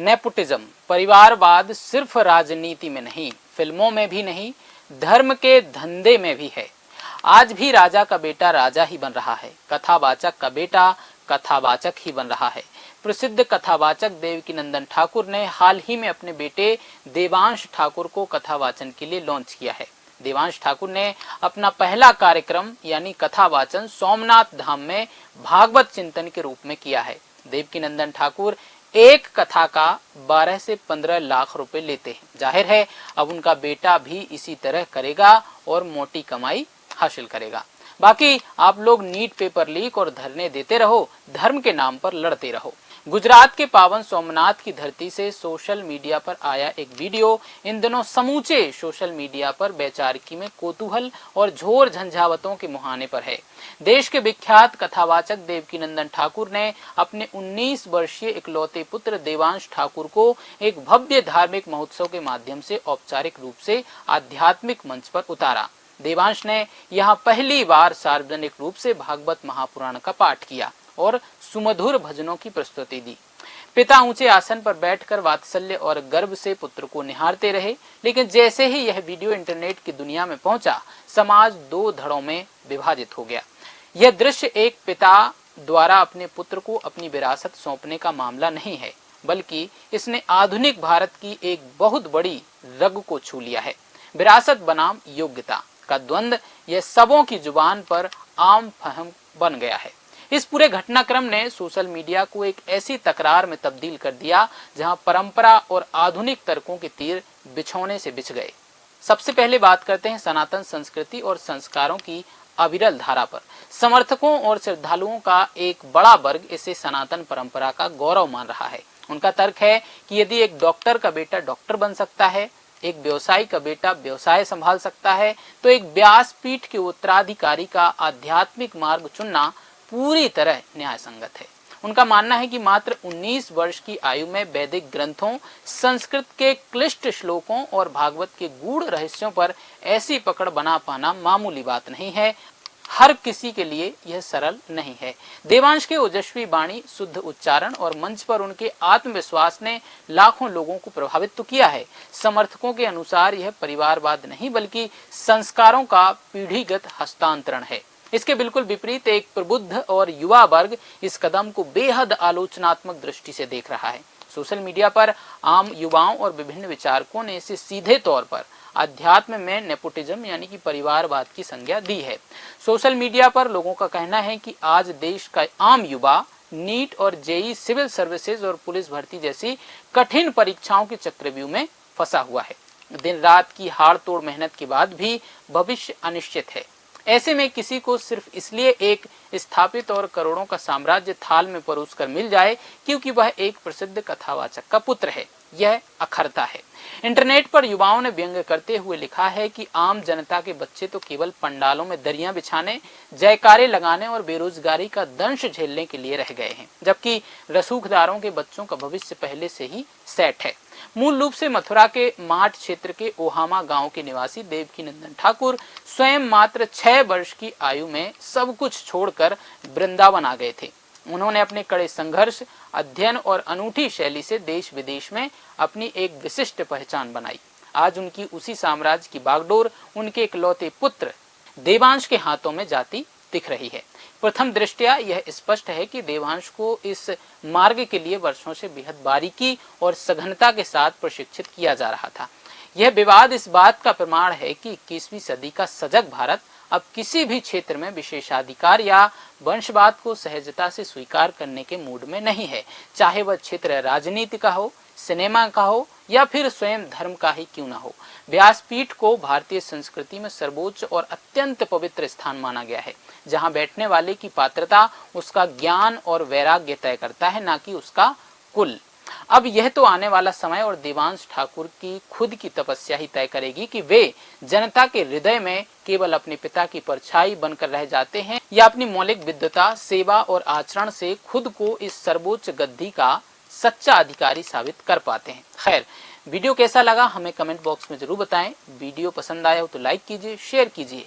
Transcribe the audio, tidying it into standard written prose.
Nepotism, परिवारवाद सिर्फ राजनीति में नहीं, फिल्मों में भी नहीं, धर्म के धंधे में भी है। आज भी राजा का बेटा राजा ही बन रहा है, कथावाचक का बेटा कथावाचक ही बन रहा है। प्रसिद्ध कथावाचक देवकीनंदन ठाकुर ने हाल ही में अपने बेटे देवांश ठाकुर को कथावाचन के लिए लॉन्च किया है। देवांश ठाकुर ने अपना पहला कार्यक्रम यानी कथावाचन सोमनाथ धाम में भागवत चिंतन के रूप में किया है। देवकीनंदन ठाकुर एक कथा का 12 से 15 लाख रुपए लेते हैं। जाहिर है अब उनका बेटा भी इसी तरह करेगा और मोटी कमाई हासिल करेगा। बाकी आप लोग नीट पेपर लीक और धरने देते रहो, धर्म के नाम पर लड़ते रहो। गुजरात के पावन सोमनाथ की धरती से सोशल मीडिया पर आया एक वीडियो इन दिनों समूचे सोशल मीडिया पर वैचारिकी में कौतूहल और झोर झंझावतों के मुहाने पर है। देश के विख्यात कथावाचक देवकीनंदन ठाकुर ने अपने 19 वर्षीय इकलौते पुत्र देवांश ठाकुर को एक भव्य धार्मिक महोत्सव के माध्यम से औपचारिक रूप से आध्यात्मिक मंच पर उतारा। देवांश ने यहाँ पहली बार सार्वजनिक रूप से भागवत महापुराण का पाठ किया और सुमधुर भजनों की प्रस्तुति दी। पिता ऊंचे आसन पर बैठकर वात्सल्य और गर्व से पुत्र को निहारते रहे, लेकिन जैसे ही यह वीडियो इंटरनेट की दुनिया में पहुंचा, समाज दो धड़ों में विभाजित हो गया। यह दृश्य एक पिता द्वारा अपने पुत्र को अपनी विरासत सौंपने का मामला नहीं है, बल्कि इसने आधुनिक भारत की एक बहुत बड़ी रग को छू लिया है। विरासत बनाम योग्यता का द्वंद्व यह सबों की जुबान पर आम फहम बन गया है। इस पूरे घटनाक्रम ने सोशल मीडिया को एक ऐसी तकरार में तब्दील कर दिया जहां परंपरा और आधुनिक तर्कों के तीर बिछौने से बिछ गए। सबसे पहले बात करते हैं सनातन संस्कृति और संस्कारों की अविरल धारा पर। समर्थकों और श्रद्धालुओं का एक बड़ा वर्ग इसे सनातन परंपरा का गौरव मान रहा है। उनका तर्क है कि यदि एक डॉक्टर का बेटा डॉक्टर बन सकता है, एक व्यवसायी का बेटा व्यवसाय संभाल सकता है, तो एक व्यासपीठ के उत्तराधिकारी का आध्यात्मिक मार्ग चुनना पूरी तरह न्याय संगत है। उनका मानना है कि मात्र 19 वर्ष की आयु में वैदिक ग्रंथों, संस्कृत के क्लिष्ट श्लोकों और भागवत के गूढ़ रहस्यों पर ऐसी पकड़ बना पाना मामूली बात नहीं है। हर किसी के लिए यह सरल नहीं है। देवांश के ओजस्वी वाणी, शुद्ध उच्चारण और मंच पर उनके आत्मविश्वास ने लाखों लोगों को प्रभावित तो किया है। समर्थकों के अनुसार यह परिवारवाद नहीं बल्कि संस्कारों का पीढ़ीगत हस्तांतरण है। इसके बिल्कुल विपरीत एक प्रबुद्ध और युवा वर्ग इस कदम को बेहद आलोचनात्मक दृष्टि से देख रहा है। सोशल मीडिया पर आम युवाओं और विभिन्न विचारकों ने इसे सीधे तौर पर अध्यात्म में नेपोटिज्म यानी कि परिवारवाद की संज्ञा दी है। सोशल मीडिया पर लोगों का कहना है कि आज देश का आम युवा नीट और जेईई, सिविल सर्विसेज और पुलिस भर्ती जैसी कठिन परीक्षाओं के चक्रव्यूह में फंसा हुआ है। दिन रात की हाड़ तोड़ मेहनत के बाद भी भविष्य अनिश्चित है। ऐसे में किसी को सिर्फ इसलिए एक स्थापित और करोड़ों का साम्राज्य थाल में परोसकर मिल जाए क्योंकि वह एक प्रसिद्ध कथावाचक का पुत्र है, यह अखरता है। इंटरनेट पर युवाओं ने व्यंग्य करते हुए लिखा है कि आम जनता के बच्चे तो केवल पंडालों में दरियां बिछाने, जयकारे लगाने और बेरोजगारी का दंश झेलने के लिए रह गए हैं, जबकि रसूखदारों के बच्चों का भविष्य पहले से ही सेट है। मूल रूप से मथुरा के माठ क्षेत्र के ओहामा गांव के निवासी देवकीनंदन ठाकुर स्वयं मात्र 6 वर्ष की आयु में सब कुछ छोड़कर वृंदावन आ गए थे। उन्होंने अपने कड़े संघर्ष, अध्ययन और अनूठी शैली से देश विदेश में अपनी एक विशिष्ट पहचान बनाई। आज उनकी उसी साम्राज्य की बागडोर उनके इकलौते पुत्र देवांश के हाथों में जाती दिख रही है। प्रथम दृष्टया यह स्पष्ट है कि देवांश को इस मार्ग के लिए वर्षों से बेहद बारीकी और सघनता के साथ प्रशिक्षित किया जा रहा था। यह विवाद इस बात का प्रमाण है कि 21वीं सदी का सजग भारत अब किसी भी क्षेत्र में विशेषाधिकार या वंशवाद को सहजता से स्वीकार करने के मूड में नहीं है, चाहे वह क्षेत्र राजनीति का हो, सिनेमा का हो या फिर स्वयं धर्म का ही क्यों ना हो। व्यासपीठ को भारतीय संस्कृति में सर्वोच्च और अत्यंत पवित्र स्थान माना गया है, जहां बैठने वाले की पात्रता उसका ज्ञान और वैराग्य तय करता है, ना कि उसका कुल। अब यह तो आने वाला समय और देवांश ठाकुर की खुद की तपस्या ही तय करेगी कि वे जनता के हृदय में केवल अपने पिता की परछाई बनकर रह जाते हैं या अपनी मौलिक विद्वता, सेवा और आचरण से खुद को इस सर्वोच्च गद्दी का सच्चा अधिकारी साबित कर पाते हैं। खैर, वीडियो कैसा लगा हमें कमेंट बॉक्स में जरूर बताएं। वीडियो पसंद आया हो तो लाइक कीजिए, शेयर कीजिए